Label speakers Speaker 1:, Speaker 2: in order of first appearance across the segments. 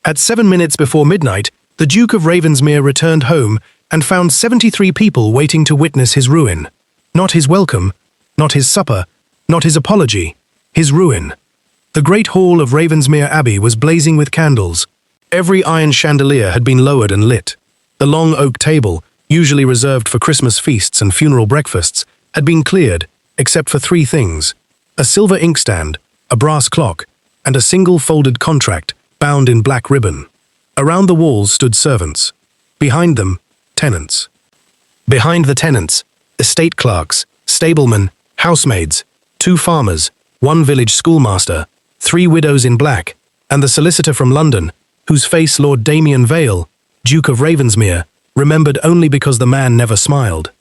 Speaker 1: At 7 minutes before midnight, the Duke of Ravensmere returned home and found 73 people waiting to witness his ruin. Not his welcome, not his supper, not his apology, his ruin. The great hall of Ravensmere Abbey was blazing with candles. Every iron chandelier had been lowered and lit. The long oak table, usually reserved for Christmas feasts and funeral breakfasts, had been cleared, except for 3 things: a silver inkstand, a brass clock, and a single folded contract bound in black ribbon. Around the walls stood servants. Behind them, tenants. Behind the tenants, estate clerks, stablemen, housemaids, 2 farmers, 1 village schoolmaster, 3 widows in black, and the solicitor from London, whose face Lord Damien Vale, Duke of Ravensmere, remembered only because the man never smiled.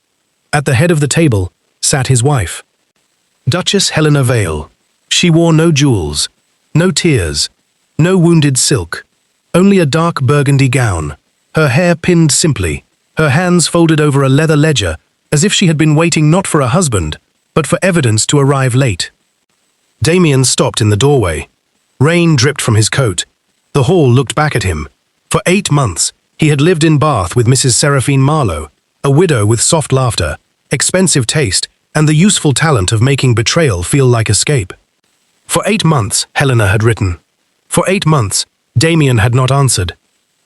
Speaker 1: At the head of the table sat his wife, Duchess Helena Vale. She wore no jewels, no tears, no wounded silk, only a dark burgundy gown, her hair pinned simply, her hands folded over a leather ledger, as if she had been waiting not for a husband, but for evidence to arrive late. Damien stopped in the doorway. Rain dripped from his coat. The hall looked back at him. For 8 months, he had lived in Bath with Mrs. Seraphine Marlowe, a widow with soft laughter, expensive taste, and the useful talent of making betrayal feel like escape. For 8 months, Helena had written. For 8 months, Damien had not answered.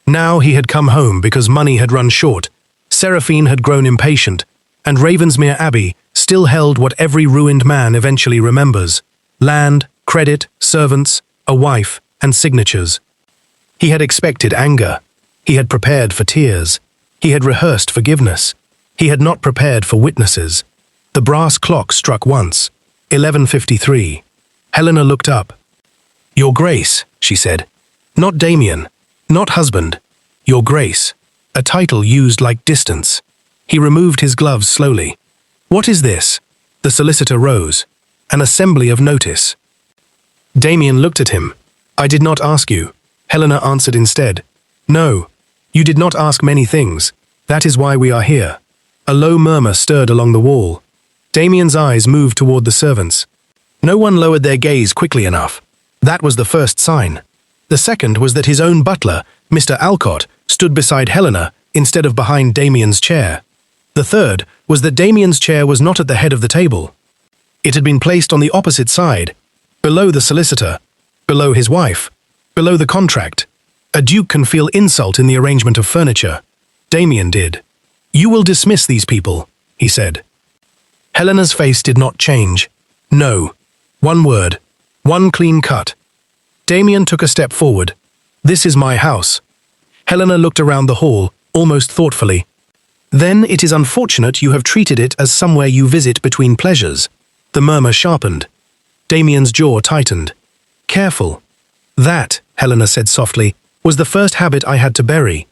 Speaker 1: Now he had come home because money had run short, Seraphine had grown impatient, and Ravensmere Abbey still held what every ruined man eventually remembers: land, credit, servants, a wife, and signatures. He had expected anger. He had prepared for tears. He had rehearsed forgiveness. He had not prepared for witnesses. The brass clock struck once, 11:53. Helena looked up. "Your Grace," she said. "Not Damien, not husband. Your Grace," a title used like distance. He removed his gloves slowly. "What is this?" The solicitor rose. "An assembly of notice." Damien looked at him. "I did not ask you," Helena answered instead. "No, you did not ask many things. That is why we are here." A low murmur stirred along the wall. Damien's eyes moved toward the servants. No one lowered their gaze quickly enough. That was the first sign. The second was that his own butler, Mr. Alcott, stood beside Helena instead of behind Damien's chair. The third was that Damien's chair was not at the head of the table. It had been placed on the opposite side, below the solicitor, below his wife, below the contract. A duke can feel insult in the arrangement of furniture. Damien did. "You will dismiss these people," he said. Helena's face did not change. No. One word. One clean cut. Damien took a step forward. "This is my house." Helena looked around the hall, almost thoughtfully. "Then it is unfortunate you have treated it as somewhere you visit between pleasures." The murmur sharpened. Damien's jaw tightened. "Careful." "That," Helena said softly, "was the first habit I had to bury."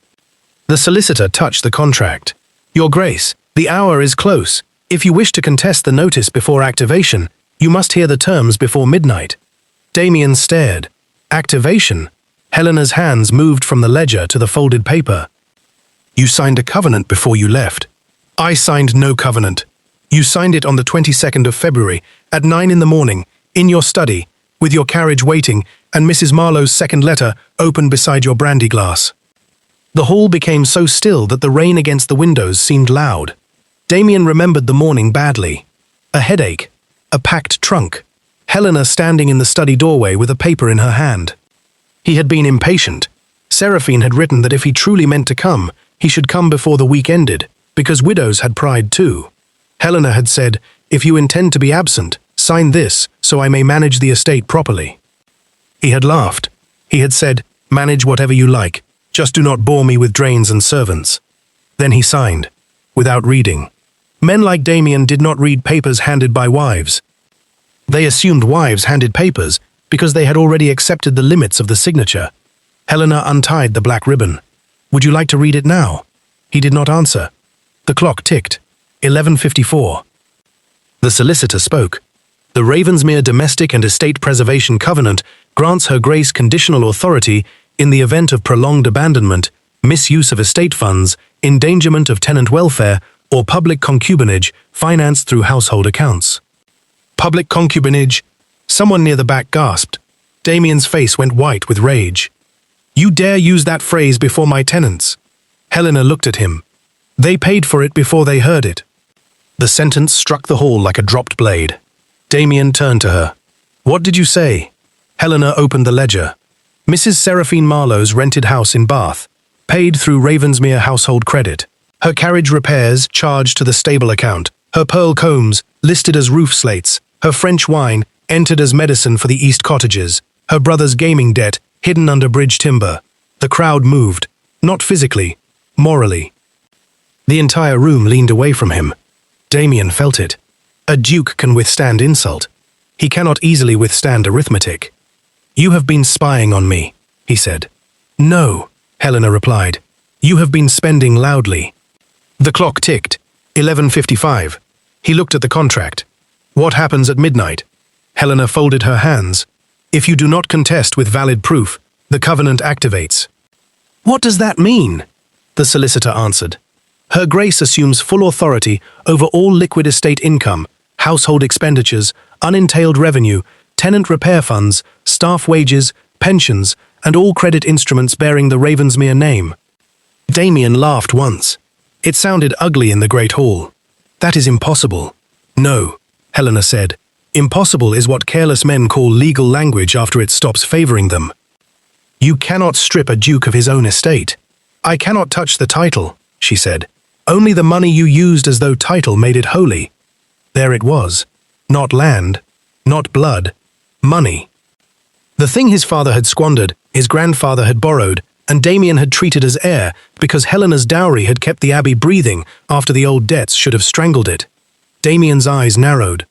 Speaker 1: The solicitor touched the contract. "Your Grace, the hour is close. If you wish to contest the notice before activation, you must hear the terms before midnight." Damien stared. Activation? Helena's hands moved from the ledger to the folded paper. "You signed a covenant before you left." "I signed no covenant. You signed it on the 22nd of February, at 9 in the morning, in your study, with your carriage waiting, and Mrs. Marlowe's second letter open beside your brandy glass." The hall became so still that the rain against the windows seemed loud. Damien remembered the morning badly. A headache, a packed trunk, Helena standing in the study doorway with a paper in her hand. He had been impatient. Seraphine had written that if he truly meant to come, he should come before the week ended, because widows had pride too. Helena had said, "If you intend to be absent, sign this, so I may manage the estate properly." He had laughed. He had said, "Manage whatever you like, just do not bore me with drains and servants." Then he signed, without reading. Men like Damien did not read papers handed by wives. They assumed wives handed papers because they had already accepted the limits of the signature. Helena untied the black ribbon. "Would you like to read it now?" He did not answer. The clock ticked. 11:54. The solicitor spoke. "The Ravensmere Domestic and Estate Preservation Covenant grants Her Grace conditional authority in the event of prolonged abandonment, misuse of estate funds, endangerment of tenant welfare, or public concubinage financed through household accounts." Public concubinage? Someone near the back gasped. Damien's face went white with rage. You dare use that phrase before my tenants? Helena looked at him. They paid for it before they heard it. The sentence struck the hall like a dropped blade. Damien turned to her. What did you say? Helena opened the ledger. Mrs. Seraphine Marlowe's rented house in Bath, paid through Ravensmere household credit. Her carriage repairs charged to the stable account. Her pearl combs listed as roof slates. Her French wine entered as medicine for the East cottages. Her brother's gaming debt hidden under bridge timber. The crowd moved, not physically, morally. The entire room leaned away from him. Damien felt it. A duke can withstand insult. He cannot easily withstand arithmetic. You have been spying on me, he said. No, Helena replied. You have been spending loudly. The clock ticked. 11:55. He looked at the contract. What happens at midnight? Helena folded her hands. If you do not contest with valid proof, the covenant activates. What does that mean? The solicitor answered. Her Grace assumes full authority over all liquid estate income, household expenditures, unentailed revenue, tenant repair funds, staff wages, pensions, and all credit instruments bearing the Ravensmere name. Damien laughed once. It sounded ugly in the Great Hall. That is impossible. No, Helena said. Impossible is what careless men call legal language after it stops favoring them. You cannot strip a duke of his own estate. I cannot touch the title, she said. Only the money you used as though title made it holy. There it was. Not land, not blood, money. The thing his father had squandered, his grandfather had borrowed, and Damien had treated as heir because Helena's dowry had kept the abbey breathing after the old debts should have strangled it. Damien's eyes narrowed.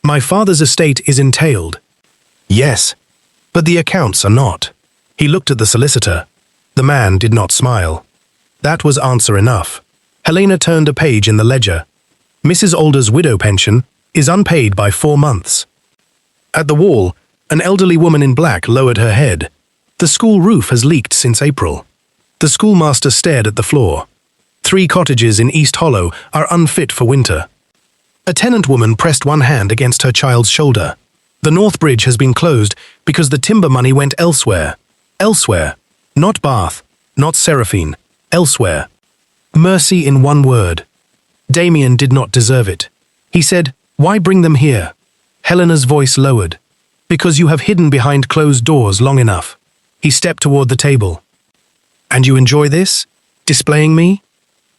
Speaker 1: My father's estate is entailed. Yes, but the accounts are not. He looked at the solicitor. The man did not smile. That was answer enough. Helena turned a page in the ledger. Mrs. Alder's widow pension is unpaid by 4 months. At the wall, an elderly woman in black lowered her head. The school roof has leaked since April. The schoolmaster stared at the floor. 3 cottages in East Hollow are unfit for winter. A tenant woman pressed one hand against her child's shoulder. The North Bridge has been closed because the timber money went elsewhere. Elsewhere. Not Bath, not Seraphine. Elsewhere. Mercy in one word. Damien did not deserve it. He said, Why bring them here? Helena's voice lowered. Because you have hidden behind closed doors long enough. He stepped toward the table. And you enjoy this? Displaying me?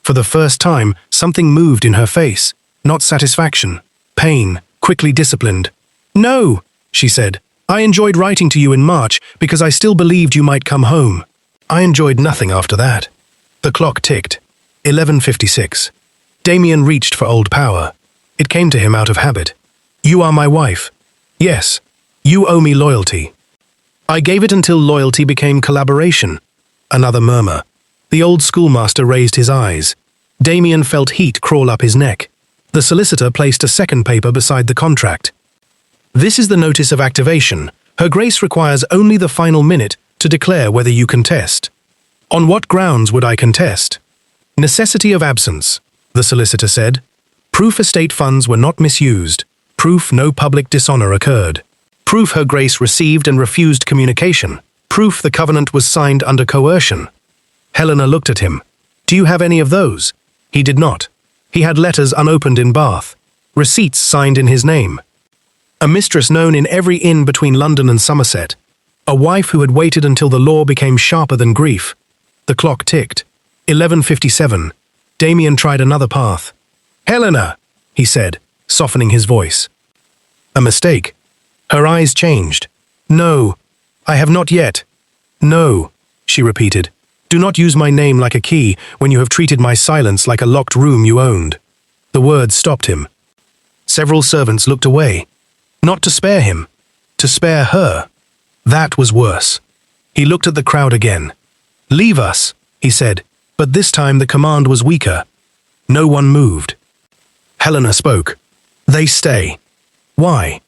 Speaker 1: For the first time, something moved in her face. Not satisfaction. Pain, quickly disciplined. No, she said. I enjoyed writing to you in March because I still believed you might come home. I enjoyed nothing after that. The clock ticked. 11:56. Damien reached for old power. It came to him out of habit. You are my wife. Yes, you owe me loyalty. I gave it until loyalty became collaboration. Another murmur. The old schoolmaster raised his eyes. Damien felt heat crawl up his neck. The solicitor placed a second paper beside the contract. This is the notice of activation. Her Grace requires only the final minute to declare whether you contest. On what grounds would I contest? Necessity of absence, the solicitor said. Proof estate funds were not misused. Proof no public dishonor occurred. Proof Her Grace received and refused communication. Proof the covenant was signed under coercion. Helena looked at him. Do you have any of those? He did not. He had letters unopened in Bath. Receipts signed in his name. A mistress known in every inn between London and Somerset. A wife who had waited until the law became sharper than grief. The clock ticked. 11:57. Damien tried another path. Helena, he said, softening his voice. A mistake. Her eyes changed. No, I have not yet. No, she repeated. Do not use my name like a key when you have treated my silence like a locked room you owned. The words stopped him. Several servants looked away. Not to spare him, to spare her. That was worse. He looked at the crowd again. Leave us, he said, but this time the command was weaker. No one moved. Helena spoke. They stay. Why?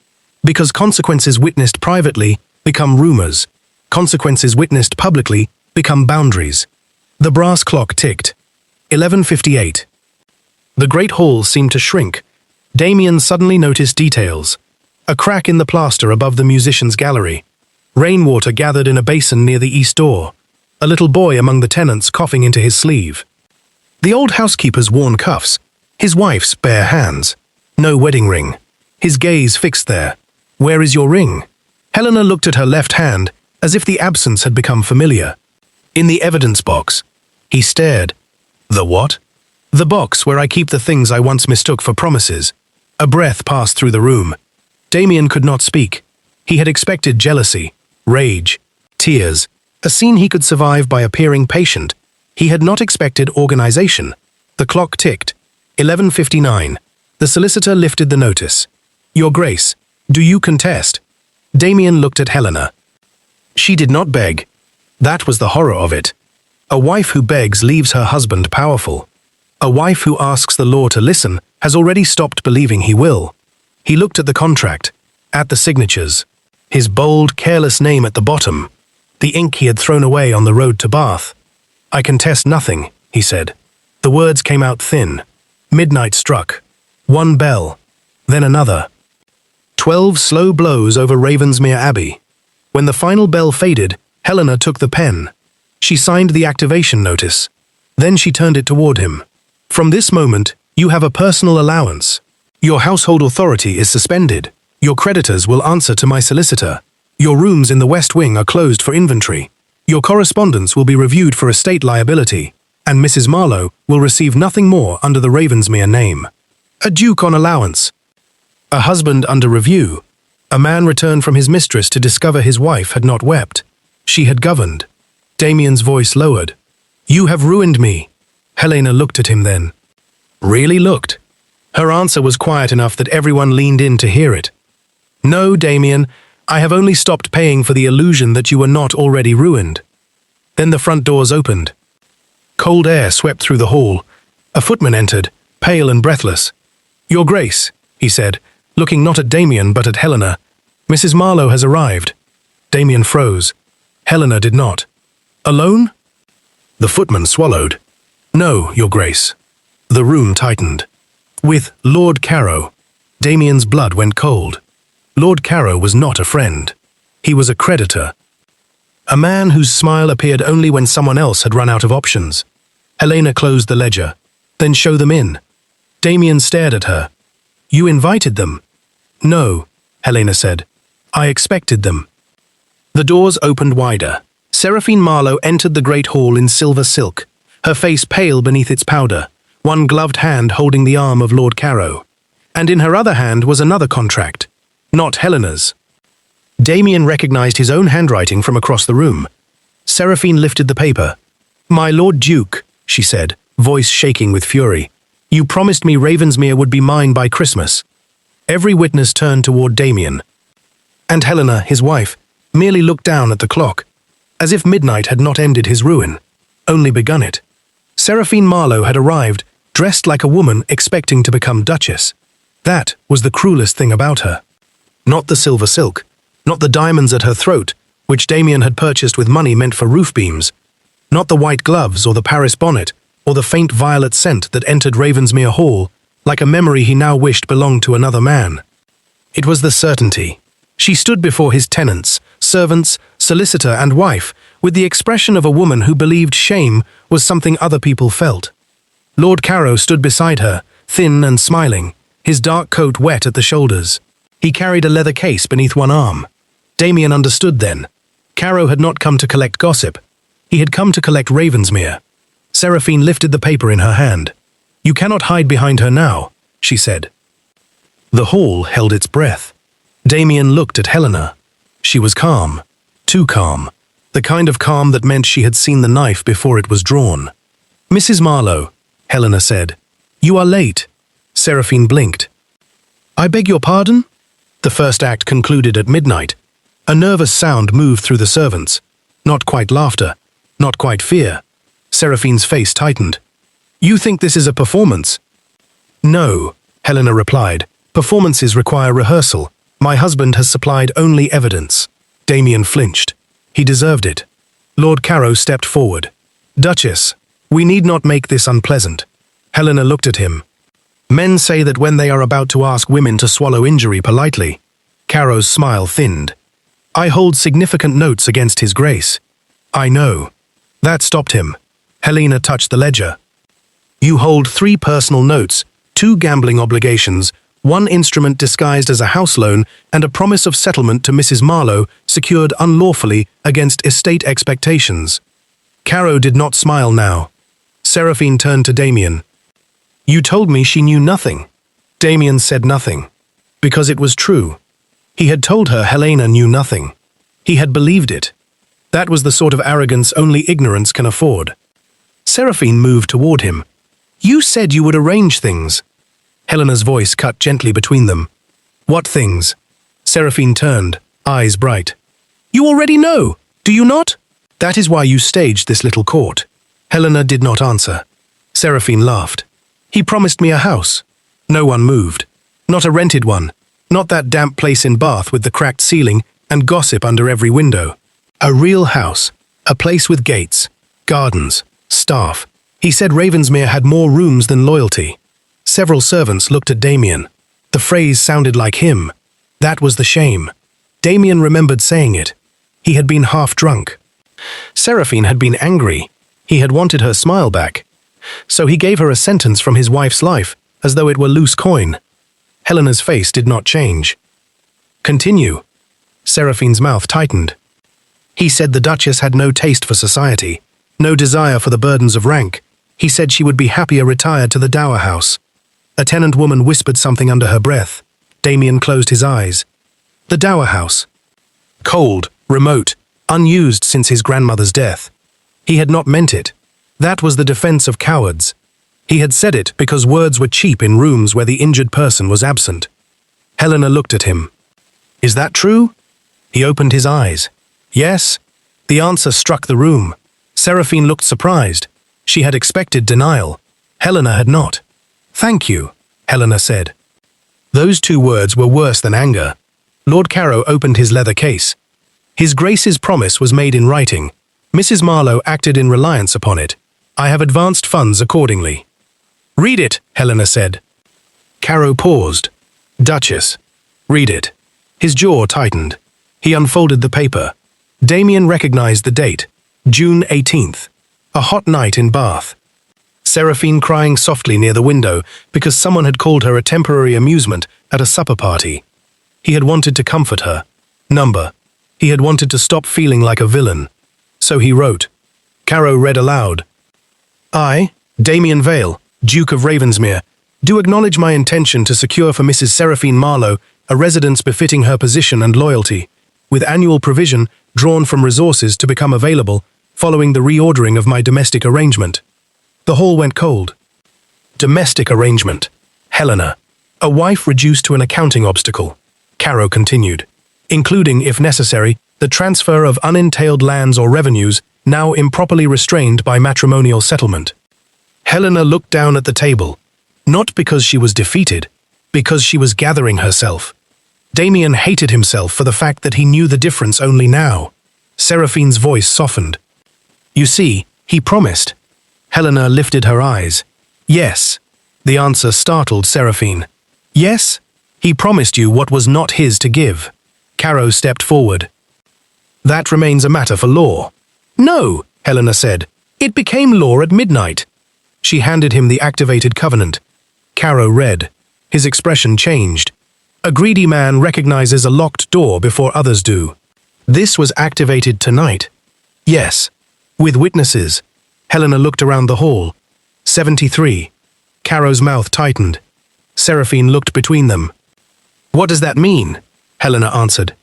Speaker 1: Because consequences witnessed privately become rumors. Consequences witnessed publicly become boundaries. The brass clock ticked. 11:58. The great hall seemed to shrink. Damien suddenly noticed details. A crack in the plaster above the musicians' gallery. Rainwater gathered in a basin near the east door. a little boy among the tenants coughing into his sleeve. The old housekeeper's worn cuffs, his wife's bare hands. No wedding ring. His gaze fixed there. Where is your ring? Helena looked at her left hand, as if the absence had become familiar. In the evidence box. He stared. The what? The box where I keep the things I once mistook for promises. A breath passed through the room. Damien could not speak. He had expected jealousy, rage, tears, a scene he could survive by appearing patient. He had not expected organization. The clock ticked. 11:59. The solicitor lifted the notice. Your Grace, do you contest? Damien looked at Helena. She did not beg. That was the horror of it. A wife who begs leaves her husband powerful. A wife who asks the law to listen has already stopped believing he will. He looked at the contract, at the signatures, his bold, careless name at the bottom, the ink he had thrown away on the road to Bath. I contest nothing, he said. The words came out thin. Midnight struck. One bell, then another. 12 slow blows over Ravensmere Abbey. When the final bell faded, Helena took the pen. She signed the activation notice. Then she turned it toward him. From this moment, you have a personal allowance. Your household authority is suspended. Your creditors will answer to my solicitor. Your rooms in the West Wing are closed for inventory. Your correspondence will be reviewed for estate liability, and Mrs. Marlowe will receive nothing more under the Ravensmere name. A duke on allowance. A husband under review. A man returned from his mistress to discover his wife had not wept. She had governed. Damien's voice lowered. You have ruined me. Helena looked at him then. Really looked. Her answer was quiet enough that everyone leaned in to hear it. No, Damien, I have only stopped paying for the illusion that you were not already ruined. Then the front doors opened. Cold air swept through the hall. A footman entered, pale and breathless. Your Grace, he said, looking not at Damien but at Helena. Mrs. Marlowe has arrived. Damien froze. Helena did not. Alone? The footman swallowed. No, Your Grace. The room tightened. With Lord Carrow. Damien's blood went cold. Lord Carrow was not a friend. He was a creditor. A man whose smile appeared only when someone else had run out of options. Helena closed the ledger. Then show them in. Damien stared at her. You invited them? No, Helena said. I expected them. The doors opened wider. Seraphine Marlowe entered the great hall in silver silk, her face pale beneath its powder, one gloved hand holding the arm of Lord Carrow. And in her other hand was another contract, not Helena's. Damien recognized his own handwriting from across the room. Seraphine lifted the paper. My Lord Duke, she said, voice shaking with fury. You promised me Ravensmere would be mine by Christmas. Every witness turned toward Damien. And Helena, his wife, merely looked down at the clock, as if midnight had not ended his ruin, only begun it. Seraphine Marlowe had arrived, dressed like a woman expecting to become duchess. That was the cruelest thing about her. Not the silver silk, not the diamonds at her throat, which Damien had purchased with money meant for roof beams, not the white gloves or the Paris bonnet, or the faint violet scent that entered Ravensmere Hall, like a memory he now wished belonged to another man. It was the certainty. She stood before his tenants, servants, solicitor and wife, with the expression of a woman who believed shame was something other people felt. Lord Carrow stood beside her, thin and smiling, his dark coat wet at the shoulders. He carried a leather case beneath one arm. Damien understood then. Carrow had not come to collect gossip. He had come to collect Ravensmere. Seraphine lifted the paper in her hand. You cannot hide behind her now, she said. The hall held its breath. Damien looked at Helena. She was calm, too calm, the kind of calm that meant she had seen the knife before it was drawn. Mrs. Marlowe, Helena said. You are late. Seraphine blinked. I beg your pardon? The first act concluded at midnight. A nervous sound moved through the servants. Not quite laughter, not quite fear. Seraphine's face tightened. You think this is a performance? No, Helena replied. Performances require rehearsal. My husband has supplied only evidence. Damien flinched. He deserved it. Lord Carrow stepped forward. Duchess, we need not make this unpleasant. Helena looked at him. Men say that when they are about to ask women to swallow injury politely. Carrow's smile thinned. I hold significant notes against his grace. I know. That stopped him. Helena touched the ledger. You hold 3 personal notes, 2 gambling obligations, 1 instrument disguised as a house loan, and a promise of settlement to Mrs. Marlowe secured unlawfully against estate expectations. Caro did not smile now. Seraphine turned to Damien. You told me she knew nothing. Damien said nothing. Because it was true. He had told her Helena knew nothing. He had believed it. That was the sort of arrogance only ignorance can afford. Seraphine moved toward him. You said you would arrange things. Helena's voice cut gently between them. What things? Seraphine turned, eyes bright. You already know, do you not? That is why you staged this little court. Helena did not answer. Seraphine laughed. He promised me a house. No one moved. Not a rented one. Not that damp place in Bath with the cracked ceiling and gossip under every window. A real house. A place with gates, gardens, staff. He said Ravensmere had more rooms than loyalty. Several servants looked at Damien. The phrase sounded like him. That was the shame. Damien remembered saying it. He had been half drunk. Seraphine had been angry. He had wanted her smile back. So he gave her a sentence from his wife's life, as though it were loose coin. Helena's face did not change. Continue. Seraphine's mouth tightened. He said the Duchess had no taste for society, no desire for the burdens of rank. He said she would be happier retired to the dower house. A tenant woman whispered something under her breath. Damien closed his eyes. The dower house. Cold, remote, unused since his grandmother's death. He had not meant it. That was the defense of cowards. He had said it because words were cheap in rooms where the injured person was absent. Helena looked at him. Is that true? He opened his eyes. Yes. The answer struck the room. Seraphine looked surprised. She had expected denial. Helena had not. Thank you, Helena said. Those 2 words were worse than anger. Lord Caro opened his leather case. His Grace's promise was made in writing. Mrs. Marlowe acted in reliance upon it. I have advanced funds accordingly. Read it, Helena said. Caro paused. Duchess. Read it. His jaw tightened. He unfolded the paper. Damien recognized the date. June 18th. A hot night in Bath. Seraphine crying softly near the window because someone had called her a temporary amusement at a supper party. He had wanted to comfort her. Number. He had wanted to stop feeling like a villain. So he wrote. Caro read aloud. I, Damien Vale, Duke of Ravensmere, do acknowledge my intention to secure for Mrs. Seraphine Marlowe a residence befitting her position and loyalty, with annual provision drawn from resources to become available following the reordering of my domestic arrangement. The hall went cold. Domestic arrangement. Helena. A wife reduced to an accounting obstacle. Caro continued. Including, if necessary, the transfer of unentailed lands or revenues now improperly restrained by matrimonial settlement. Helena looked down at the table, not because she was defeated, because she was gathering herself. Damien hated himself for the fact that he knew the difference only now. Seraphine's voice softened. You see, he promised. Helena lifted her eyes. Yes. The answer startled Seraphine. Yes? He promised you what was not his to give. Caro stepped forward. That remains a matter for law. No, Helena said. It became law at midnight. She handed him the activated covenant. Caro read. His expression changed. A greedy man recognizes a locked door before others do. This was activated tonight. Yes. With witnesses. Helena looked around the hall. 73. Caro's mouth tightened. Seraphine looked between them. What does that mean? Helena answered.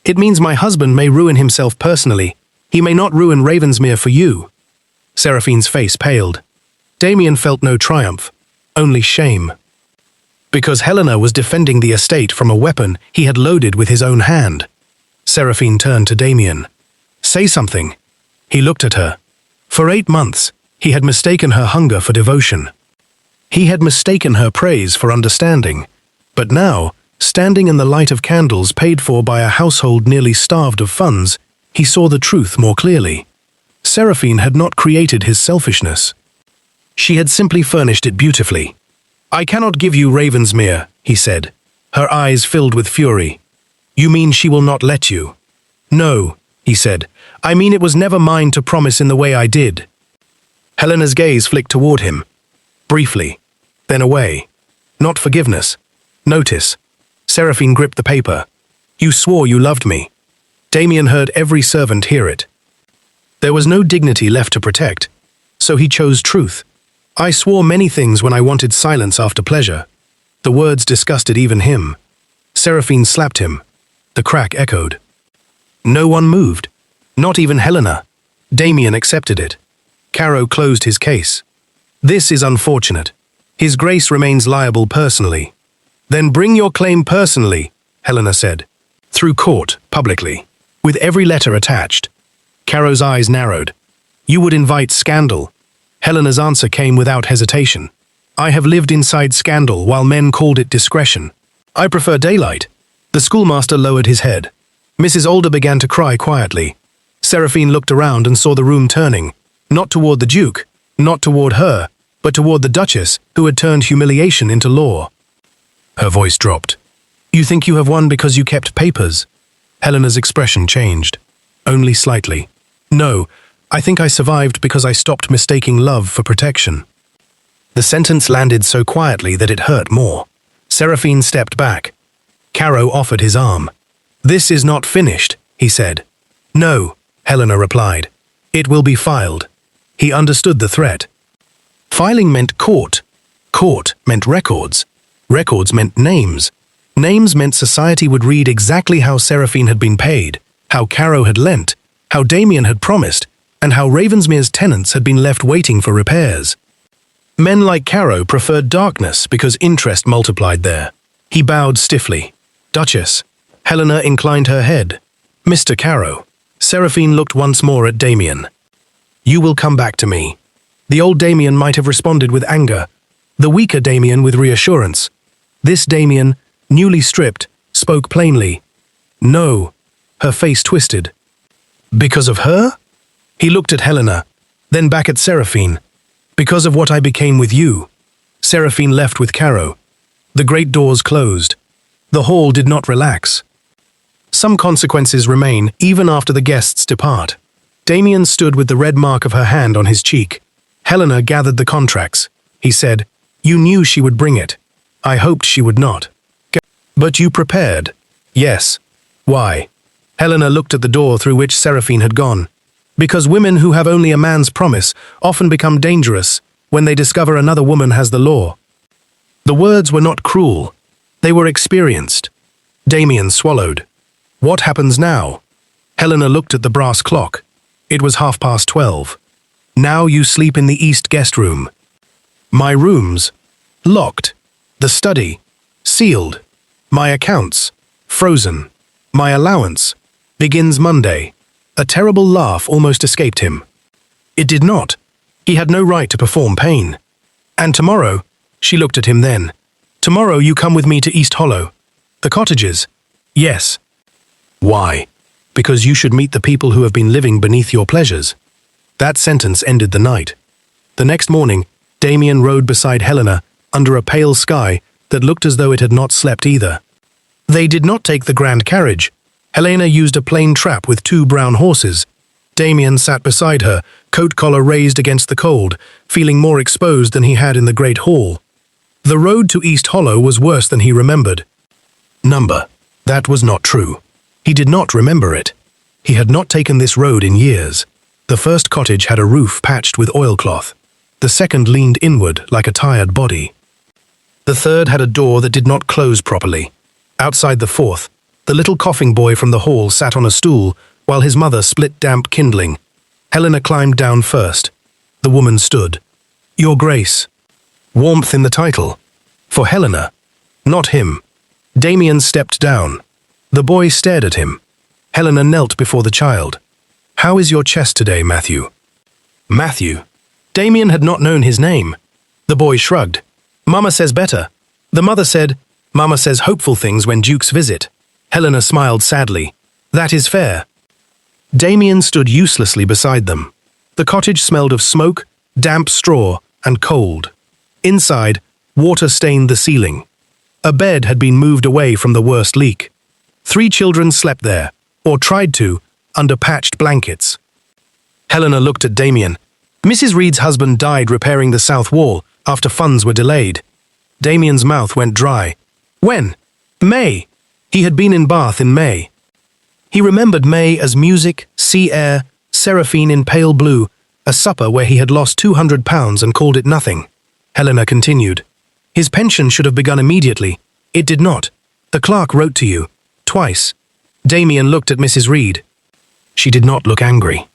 Speaker 1: It means my husband may ruin himself personally. He may not ruin Ravensmere for you. Seraphine's face paled. Damien felt no triumph, only shame. Because Helena was defending the estate from a weapon he had loaded with his own hand. Seraphine turned to Damien. Say something. He looked at her. For 8 months, he had mistaken her hunger for devotion. He had mistaken her praise for understanding. But now, standing in the light of candles paid for by a household nearly starved of funds, he saw the truth more clearly. Seraphine had not created his selfishness. She had simply furnished it beautifully. I cannot give you Ravensmere, he said. Her eyes filled with fury. You mean she will not let you? No, he said. I mean, it was never mine to promise in the way I did. Helena's gaze flicked toward him. Briefly. Then away. Not forgiveness. Notice. Seraphine gripped the paper. You swore you loved me. Damien heard every servant hear it. There was no dignity left to protect, so he chose truth. I swore many things when I wanted silence after pleasure. The words disgusted even him. Seraphine slapped him. The crack echoed. No one moved. Not even Helena. Damien accepted it. Caro closed his case. This is unfortunate. His Grace remains liable personally. Then bring your claim personally, Helena said. Through court, publicly, with every letter attached. Caro's eyes narrowed. You would invite scandal. Helena's answer came without hesitation. I have lived inside scandal while men called it discretion. I prefer daylight. The schoolmaster lowered his head. Mrs. Alder began to cry quietly. Seraphine looked around and saw the room turning, not toward the Duke, not toward her, but toward the Duchess, who had turned humiliation into law. Her voice dropped. You think you have won because you kept papers? Helena's expression changed. Only slightly. No, I think I survived because I stopped mistaking love for protection. The sentence landed so quietly that it hurt more. Seraphine stepped back. Caro offered his arm. This is not finished, he said. No, Helena replied. It will be filed. He understood the threat. Filing meant court. Court meant records. Records meant names. Names meant society would read exactly how Seraphine had been paid, how Caro had lent, how Damien had promised, and how Ravensmere's tenants had been left waiting for repairs. Men like Caro preferred darkness because interest multiplied there. He bowed stiffly. Duchess. Helena inclined her head. Mr. Caro. Seraphine looked once more at Damien. You will come back to me. The old Damien might have responded with anger, the weaker Damien with reassurance. This Damien, newly stripped, spoke plainly. No. Her face twisted. Because of her? He looked at Helena, then back at Seraphine. Because of what I became with you. Seraphine left with Caro. The great doors closed. The hall did not relax. Some consequences remain even after the guests depart. Damien stood with the red mark of her hand on his cheek. Helena gathered the contracts. He said, You knew she would bring it. I hoped she would not. But you prepared. Yes. Why? Helena looked at the door through which Seraphine had gone. Because women who have only a man's promise often become dangerous when they discover another woman has the law. The words were not cruel. They were experienced. Damien swallowed. What happens now? Helena looked at the brass clock. It was 12:30. Now you sleep in the east guest room. My rooms. Locked. The study. Sealed. My accounts. Frozen. My allowance. Begins Monday. A terrible laugh almost escaped him. It did not. He had no right to perform pain. And tomorrow, she looked at him then. Tomorrow you come with me to East Hollow. The cottages. Yes. Why? Because you should meet the people who have been living beneath your pleasures. That sentence ended the night. The next morning, Damien rode beside Helena under a pale sky that looked as though it had not slept either. They did not take the grand carriage. Helena used a plain trap with 2 brown horses. Damien sat beside her, coat collar raised against the cold, feeling more exposed than he had in the great hall. The road to East Hollow was worse than he remembered. That was not true. He did not remember it. He had not taken this road in years. The first cottage had a roof patched with oilcloth. The second leaned inward like a tired body. The third had a door that did not close properly. Outside the fourth, the little coughing boy from the hall sat on a stool while his mother split damp kindling. Helena climbed down first. The woman stood. Your Grace. Warmth in the title. For Helena. Not him. Damien stepped down. The boy stared at him. Helena knelt before the child. How is your chest today, Matthew? Matthew. Damien had not known his name. The boy shrugged. Mama says better. The mother said, Mama says hopeful things when dukes visit. Helena smiled sadly. That is fair. Damien stood uselessly beside them. The cottage smelled of smoke, damp straw, and cold. Inside, water stained the ceiling. A bed had been moved away from the worst leak. 3 children slept there, or tried to, under patched blankets. Helena looked at Damien. Mrs. Reed's husband died repairing the south wall after funds were delayed. Damien's mouth went dry. When? May. He had been in Bath in May. He remembered May as music, sea air, Seraphine in pale blue, a supper where he had lost £200 and called it nothing. Helena continued. His pension should have begun immediately. It did not. The clerk wrote to you. Twice. Damien looked at Mrs. Reed. She did not look angry.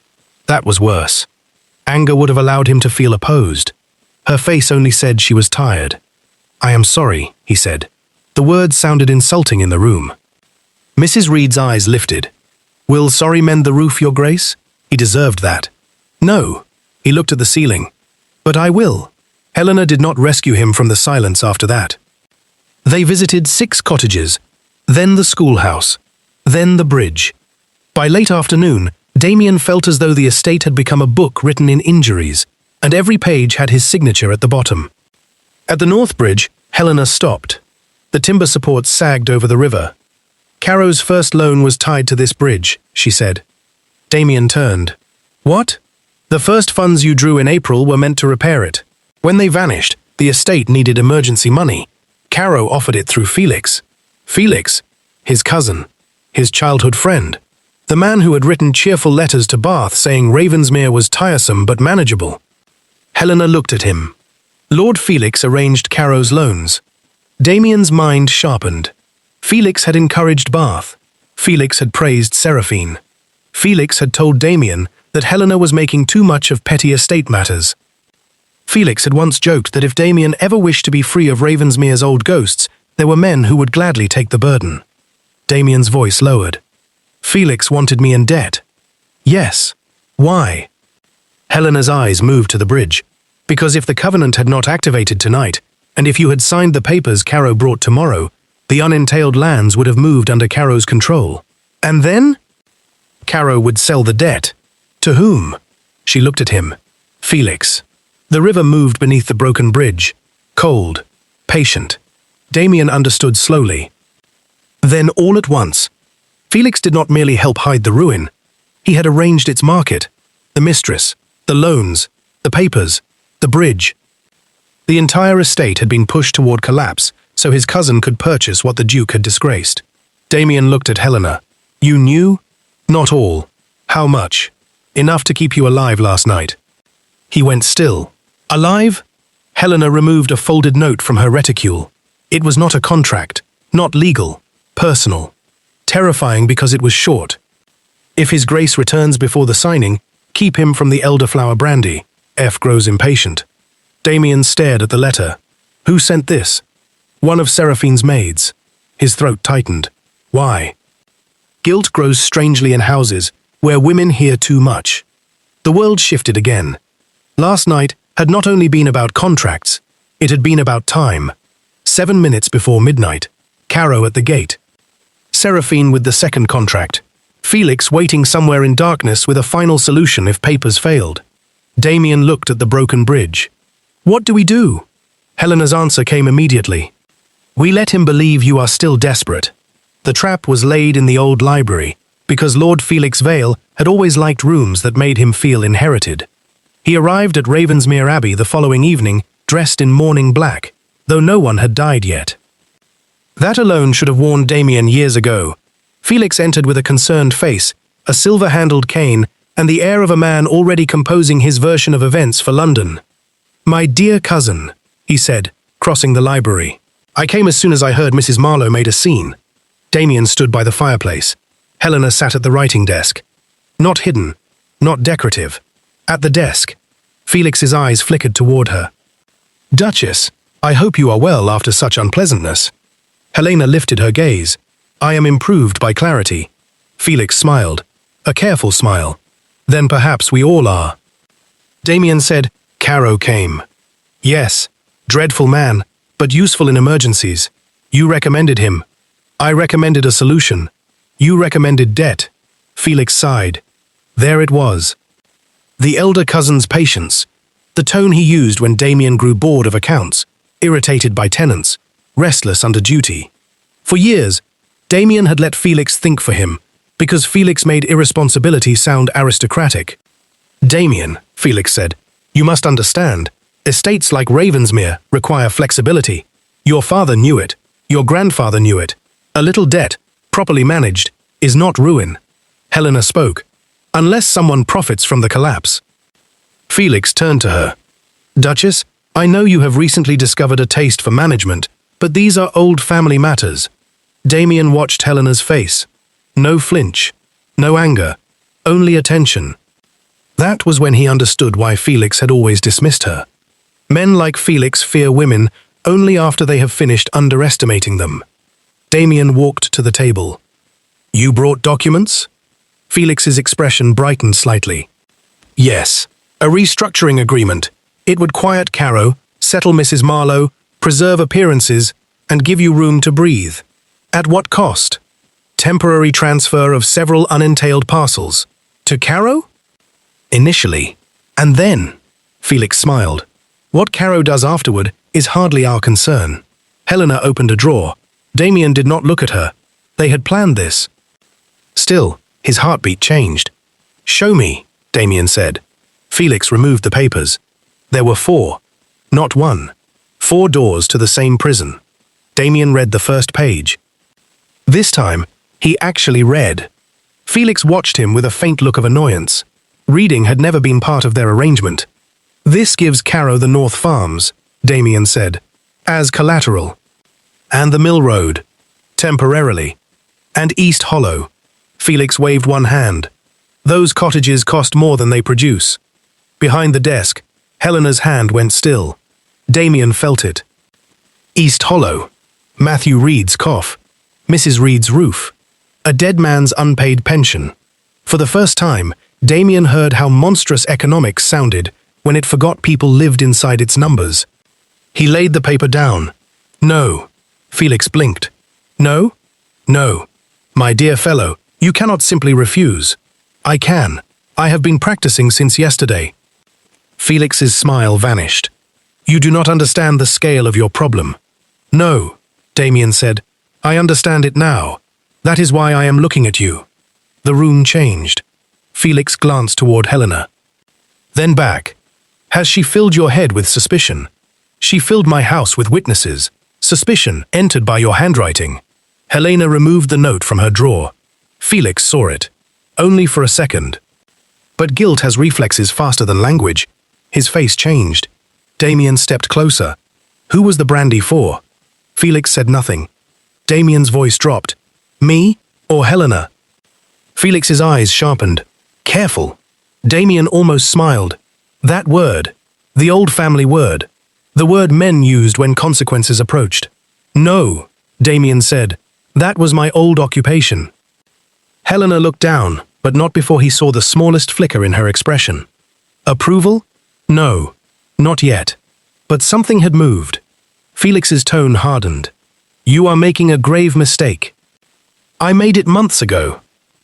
Speaker 1: That was worse. Anger would have allowed him to feel opposed. Her face only said she was tired. I am sorry, he said. The words sounded insulting in the room. Mrs. Reed's eyes lifted. Will sorry mend the roof, Your Grace? He deserved that. No. He looked at the ceiling. But I will. Helena did not rescue him from the silence after that. They visited 6 cottages, then the schoolhouse, then the bridge. By late afternoon, Damien felt as though the estate had become a book written in injuries, and every page had his signature at the bottom. At the North Bridge, Helena stopped. The timber supports sagged over the river. Caro's first loan was tied to this bridge, she said. Damien turned. What? The first funds you drew in April were meant to repair it. When they vanished, the estate needed emergency money. Caro offered it through Felix. Felix? His cousin. His childhood friend. The man who had written cheerful letters to Bath saying Ravensmere was tiresome but manageable. Helena looked at him. Lord Felix arranged Caro's loans. Damien's mind sharpened. Felix had encouraged Bath. Felix had praised Seraphine. Felix had told Damien that Helena was making too much of petty estate matters. Felix had once joked that if Damien ever wished to be free of Ravensmere's old ghosts, there were men who would gladly take the burden. Damien's voice lowered. Felix wanted me in debt. Yes. Why? Helena's eyes moved to the bridge. Because if the covenant had not activated tonight, and if you had signed the papers Caro brought tomorrow, the unentailed lands would have moved under Caro's control. And then? Caro would sell the debt. To whom? She looked at him. Felix. The river moved beneath the broken bridge. Cold. Patient. Damien understood slowly. Then all at once, Felix did not merely help hide the ruin. He had arranged its market. The mistress, the loans, the papers, the bridge. The entire estate had been pushed toward collapse, so his cousin could purchase what the Duke had disgraced. Damien looked at Helena. You knew? Not all. How much? Enough to keep you alive last night. He went still. Alive? Helena removed a folded note from her reticule. It was not a contract, not legal, personal. Terrifying because it was short. If His Grace returns before the signing, keep him from the elderflower brandy. F grows impatient. Damien stared at the letter. Who sent this? One of Seraphine's maids. His throat tightened. Why? Guilt grows strangely in houses where women hear too much. The world shifted again. Last night had not only been about contracts, it had been about time. 7 minutes before midnight. Caro at the gate. Seraphine with the second contract. Felix waiting somewhere in darkness with a final solution if papers failed. Damien looked at the broken bridge. What do we do? Helena's answer came immediately. We let him believe you are still desperate. The trap was laid in the old library, because Lord Felix Vale had always liked rooms that made him feel inherited. He arrived at Ravensmere Abbey the following evening, dressed in mourning black, though no one had died yet. That alone should have warned Damien years ago. Felix entered with a concerned face, a silver-handled cane, and the air of a man already composing his version of events for London. My dear cousin, he said, crossing the library. I came as soon as I heard Mrs. Marlowe made a scene. Damien stood by the fireplace. Helena sat at the writing desk. Not hidden, not decorative. At the desk. Felix's eyes flickered toward her. Duchess, I hope you are well after such unpleasantness. Helena lifted her gaze. I am improved by clarity. Felix smiled. A careful smile. Then perhaps we all are. Damien said, Caro came. Yes, dreadful man, but useful in emergencies. You recommended him. I recommended a solution. You recommended debt. Felix sighed. There it was. The elder cousin's patience. The tone he used when Damien grew bored of accounts, irritated by tenants, restless under duty. For years, Damien had let Felix think for him, because Felix made irresponsibility sound aristocratic. Damien, Felix said, you must understand. Estates like Ravensmere require flexibility. Your father knew it. Your grandfather knew it. A little debt, properly managed, is not ruin. Helena spoke. Unless someone profits from the collapse. Felix turned to her. Duchess, I know you have recently discovered a taste for management, but these are old family matters. Damien watched Helena's face. No flinch. No anger. Only attention. That was when he understood why Felix had always dismissed her. Men like Felix fear women only after they have finished underestimating them. Damien walked to the table. You brought documents? Felix's expression brightened slightly. Yes, a restructuring agreement. It would quiet Caro, settle Mrs. Marlowe, preserve appearances, and give you room to breathe. At what cost? Temporary transfer of several unentailed parcels. To Caro? Initially. And then. Felix smiled. What Caro does afterward is hardly our concern. Helena opened a drawer. Damien did not look at her. They had planned this. Still, his heartbeat changed. Show me, Damien said. Felix removed the papers. There were 4. Not 1. 4 doors to the same prison. Damien read the first page. This time, he actually read. Felix watched him with a faint look of annoyance. Reading had never been part of their arrangement. This gives Caro the North Farms, Damien said, as collateral. And the Mill Road, temporarily. And East Hollow. Felix waved one hand. Those cottages cost more than they produce. Behind the desk, Helena's hand went still. Damien felt it. East Hollow. Matthew Reed's cough. Mrs. Reed's roof. A dead man's unpaid pension. For the first time, Damien heard how monstrous economics sounded when it forgot people lived inside its numbers. He laid the paper down. No. Felix blinked. No? No. My dear fellow, you cannot simply refuse. I can. I have been practicing since yesterday. Felix's smile vanished. You do not understand the scale of your problem. No, Damien said. I understand it now. That is why I am looking at you. The room changed. Felix glanced toward Helena. Then back. Has she filled your head with suspicion? She filled my house with witnesses. Suspicion entered by your handwriting. Helena removed the note from her drawer. Felix saw it. Only for a second. But guilt has reflexes faster than language. His face changed. Damien stepped closer. Who was the brandy for? Felix said nothing. Damien's voice dropped. Me or Helena? Felix's eyes sharpened. Careful. Damien almost smiled. That word. The old family word. The word men used when consequences approached. No, Damien said. That was my old occupation. Helena looked down, but not before he saw the smallest flicker in her expression. Approval? No, not yet. But something had moved. Felix's tone hardened. You are making a grave mistake. I made it months ago.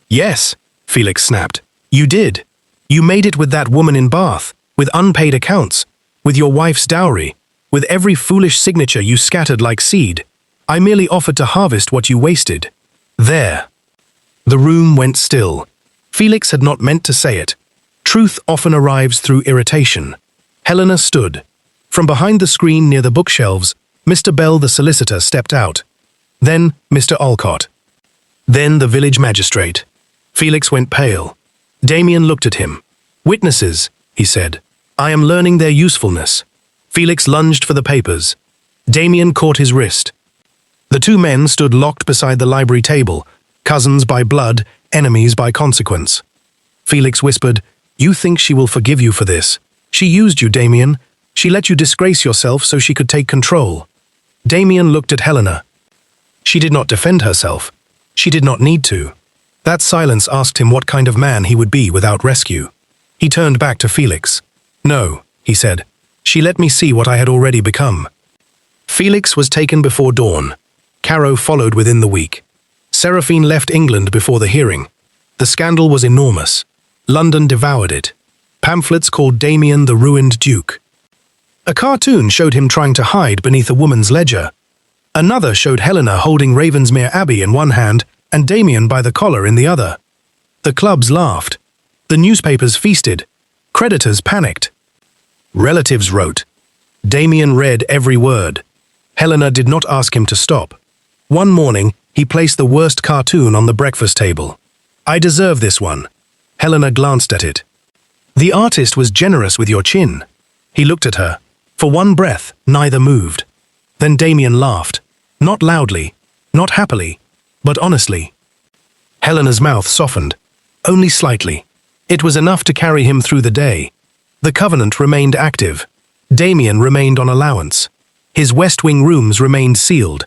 Speaker 1: Yes, Felix snapped. You did. You made it with that woman in Bath, with unpaid accounts, with your wife's dowry, with every foolish signature you scattered like seed. I merely offered to harvest what you wasted. There. The room went still. Felix had not meant to say it. Truth often arrives through irritation. Helena stood. From behind the screen near the bookshelves, Mr. Bell the solicitor stepped out. Then Mr. Alcott. Then the village magistrate. Felix went pale. Damien looked at him. Witnesses, he said. I am learning their usefulness. Felix lunged for the papers. Damien caught his wrist. The 2 men stood locked beside the library table, cousins by blood, enemies by consequence. Felix whispered, You think she will forgive you for this? She used you, Damien. She let you disgrace yourself so she could take control. Damien looked at Helena. She did not defend herself. She did not need to. That silence asked him what kind of man he would be without rescue. He turned back to Felix. No, he said. She let me see what I had already become. Felix was taken before dawn. Caro followed within the week. Seraphine left England before the hearing. The scandal was enormous. London devoured it. Pamphlets called Damien the ruined duke. A cartoon showed him trying to hide beneath a woman's ledger. Another showed Helena holding Ravensmere Abbey in one hand and Damien by the collar in the other. The clubs laughed. The newspapers feasted. Creditors panicked. Relatives wrote. Damien read every word. Helena did not ask him to stop. One morning, he placed the worst cartoon on the breakfast table. I deserve this one. Helena glanced at it. The artist was generous with your chin. He looked at her. For one breath, neither moved. Then Damien laughed. Not loudly, not happily, but honestly. Helena's mouth softened. Only slightly. It was enough to carry him through the day. The Covenant remained active. Damien remained on allowance. His West Wing rooms remained sealed.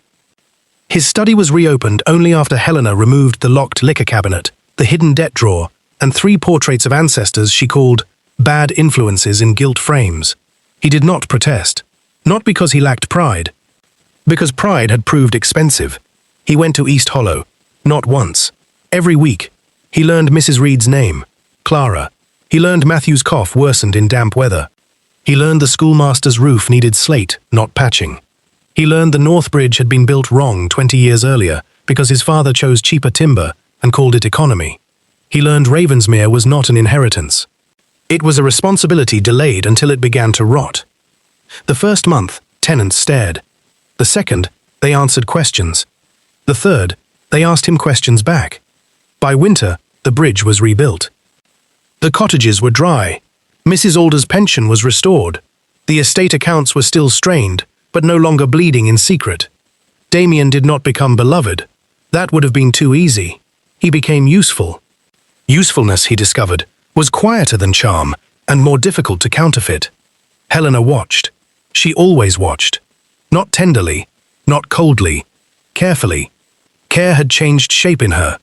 Speaker 1: His study was reopened only after Helena removed the locked liquor cabinet, the hidden debt drawer, and 3 portraits of ancestors she called bad influences in gilt frames. He did not protest. Not because he lacked pride. Because pride had proved expensive. He went to East Hollow. Not once. Every week. He learned Mrs. Reed's name, Clara. He learned Matthew's cough worsened in damp weather. He learned the schoolmaster's roof needed slate, not patching. He learned the North Bridge had been built wrong 20 years earlier because his father chose cheaper timber and called it economy. He learned Ravensmere was not an inheritance. It was a responsibility delayed until it began to rot. The first month, tenants stared. The second, they answered questions. The third, they asked him questions back. By winter, the bridge was rebuilt. The cottages were dry. Mrs. Alder's pension was restored. The estate accounts were still strained, but no longer bleeding in secret. Damien did not become beloved. That would have been too easy. He became useful. Usefulness, he discovered, was quieter than charm and more difficult to counterfeit. Helena watched. She always watched. Not tenderly, not coldly, carefully. Care had changed shape in her.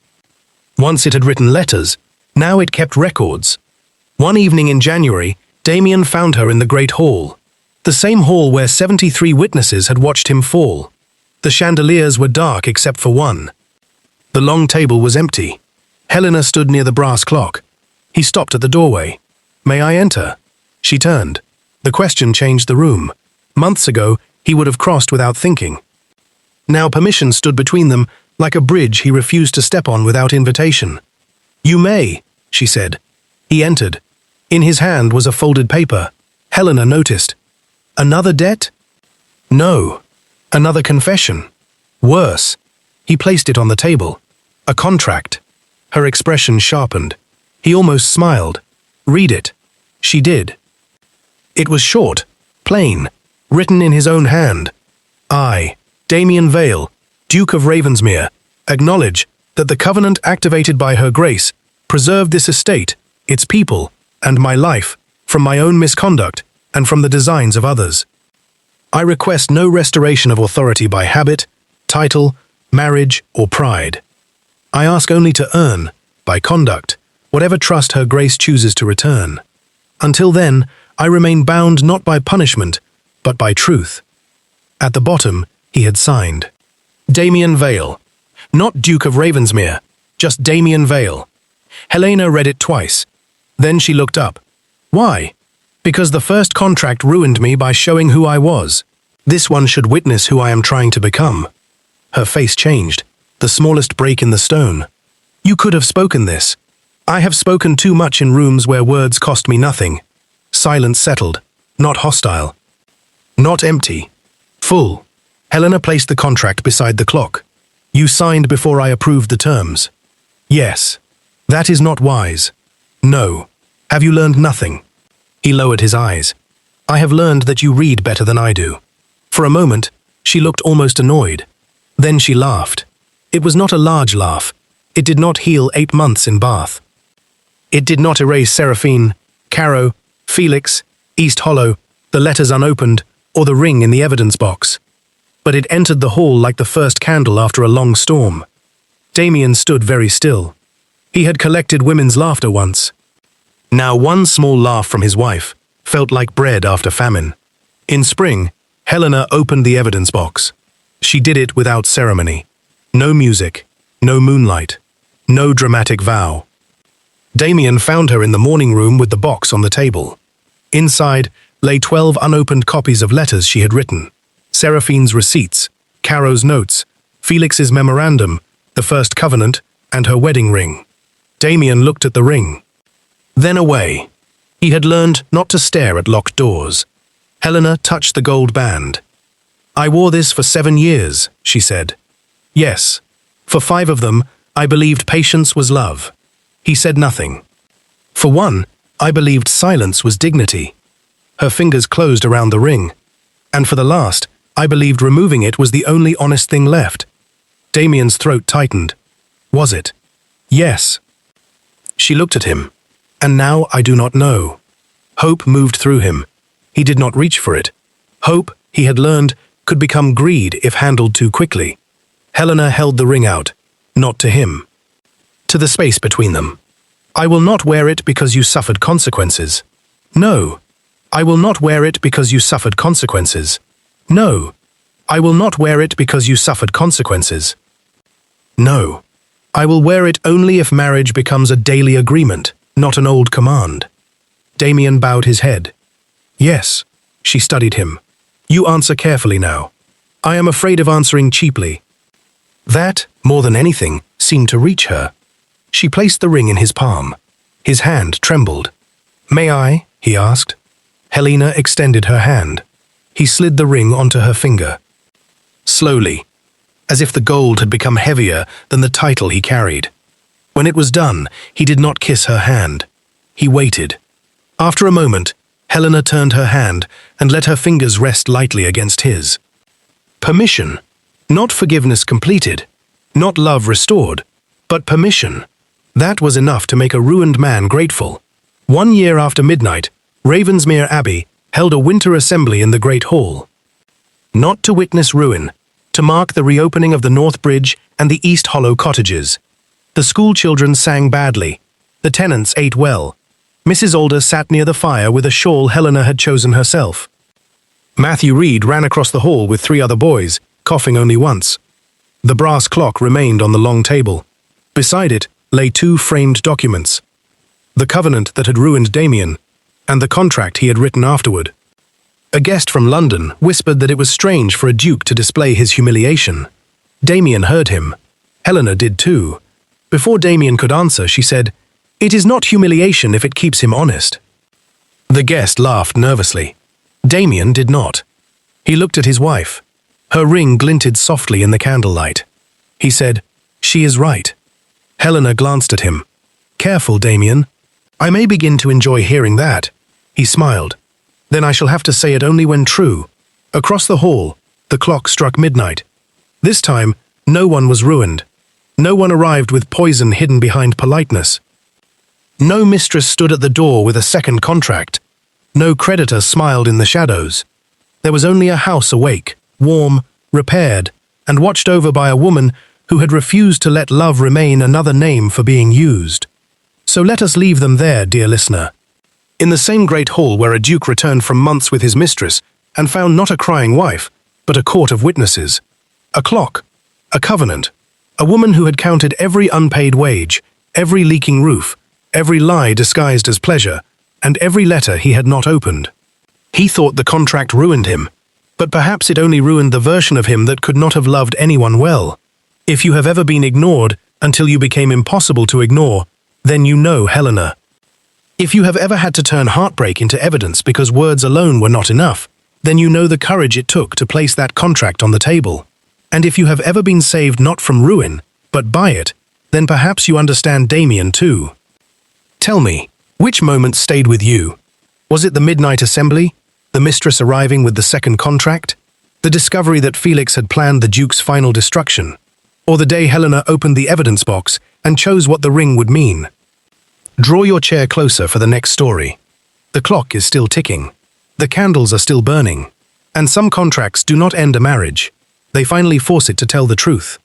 Speaker 1: Once it had written letters, now it kept records. One evening in January, Damien found her in the great hall. The same hall where 73 witnesses had watched him fall. The chandeliers were dark except for one. The long table was empty. Helena stood near the brass clock. He stopped at the doorway. "May I enter?" She turned. The question changed the room. Months ago, he would have crossed without thinking. Now permission stood between them, like a bridge he refused to step on without invitation. "You may," she said. He entered. In his hand was a folded paper. Helena noticed. Another debt? No. Another confession. Worse. He placed it on the table. A contract. Her expression sharpened. He almost smiled. "Read it." She did. It was short, plain, written in his own hand. I, Damien Vale, Duke of Ravensmere, acknowledge that the covenant activated by her grace preserved this estate, its people, and my life from my own misconduct and from the designs of others. I request no restoration of authority by habit, title, marriage, or pride. I ask only to earn, by conduct, whatever trust her grace chooses to return. Until then, I remain bound not by punishment, but by truth. At the bottom, he had signed. Damien Vale. Not Duke of Ravensmere, just Damien Vale. Helena read it twice. Then she looked up. Why? Because the first contract ruined me by showing who I was. This one should witness who I am trying to become. Her face changed, the smallest break in the stone. You could have spoken this. I have spoken too much in rooms where words cost me nothing. Silence settled, not hostile. Not empty. Full. Helena placed the contract beside the clock. You signed before I approved the terms. Yes. That is not wise. No. Have you learned nothing? He lowered his eyes. I have learned that you read better than I do. For a moment, she looked almost annoyed. Then she laughed. It was not a large laugh. It did not heal 8 months in Bath. It did not erase Seraphine, Caro, Felix, East Hollow, the letters unopened, or the ring in the evidence box. But it entered the hall like the first candle after a long storm. Damien stood very still. He had collected women's laughter once. Now one small laugh from his wife felt like bread after famine. In spring, Helena opened the evidence box. She did it without ceremony. No music, no moonlight, no dramatic vow. Damien found her in the morning room with the box on the table. Inside lay 12 unopened copies of letters she had written. Seraphine's receipts, Caro's notes, Felix's memorandum, the first covenant, and her wedding ring. Damien looked at the ring. Then away. He had learned not to stare at locked doors. Helena touched the gold band. "I wore this for 7 years," she said. "Yes. For 5 of them, I believed patience was love." He said nothing. "For 1, I believed silence was dignity." Her fingers closed around the ring. "And for the last, I believed removing it was the only honest thing left." Damien's throat tightened. "Was it?" "Yes." She looked at him. "And now I do not know." Hope moved through him. He did not reach for it. Hope, he had learned, could become greed if handled too quickly. Helena held the ring out, not to him. To the space between them. "I will not wear it because you suffered consequences." "No. I will not wear it because you suffered consequences." "No. I will not wear it because you suffered consequences." "No. I will wear it only if marriage becomes a daily agreement, not an old command." Damien bowed his head. "Yes." She studied him. "You answer carefully now. I am afraid of answering cheaply." That, more than anything, seemed to reach her. She placed the ring in his palm. His hand trembled. "May I?" he asked. Helena extended her hand. He slid the ring onto her finger. Slowly, as if the gold had become heavier than the title he carried. When it was done, he did not kiss her hand. He waited. After a moment, Helena turned her hand and let her fingers rest lightly against his. Permission. Not forgiveness completed. Not love restored. But permission. That was enough to make a ruined man grateful. 1 year after midnight, Ravensmere Abbey held a winter assembly in the Great Hall. Not to witness ruin, to mark the reopening of the North Bridge and the East Hollow cottages. The school children sang badly. The tenants ate well. Mrs. Alder sat near the fire with a shawl Helena had chosen herself. Matthew Reed ran across the hall with 3 other boys, coughing only once. The brass clock remained on the long table. Beside it lay 2 framed documents. The covenant that had ruined Damien, and the contract he had written afterward. A guest from London whispered that it was strange for a duke to display his humiliation. Damien heard him. Helena did too. Before Damien could answer, she said, "It is not humiliation if it keeps him honest." The guest laughed nervously. Damien did not. He looked at his wife. Her ring glinted softly in the candlelight. He said, "She is right." Helena glanced at him. "Careful, Damien. I may begin to enjoy hearing that." He smiled. "Then I shall have to say it only when true." Across the hall, the clock struck midnight. This time, no one was ruined. No one arrived with poison hidden behind politeness. No mistress stood at the door with a second contract. No creditor smiled in the shadows. There was only a house awake, warm, repaired, and watched over by a woman who had refused to let love remain another name for being used. So let us leave them there, dear listener. In the same great hall where a duke returned from months with his mistress and found not a crying wife, but a court of witnesses. A clock, a covenant, a woman who had counted every unpaid wage, every leaking roof, every lie disguised as pleasure, and every letter he had not opened. He thought the contract ruined him, but perhaps it only ruined the version of him that could not have loved anyone well. If you have ever been ignored until you became impossible to ignore, then you know Helena. If you have ever had to turn heartbreak into evidence because words alone were not enough, then you know the courage it took to place that contract on the table. And if you have ever been saved not from ruin, but by it, then perhaps you understand Damien too. Tell me, which moment stayed with you? Was it the midnight assembly? The mistress arriving with the second contract? The discovery that Felix had planned the Duke's final destruction? Or the day Helena opened the evidence box and chose what the ring would mean? Draw your chair closer for the next story. The clock is still ticking. The candles are still burning. And some contracts do not end a marriage. They finally force it to tell the truth.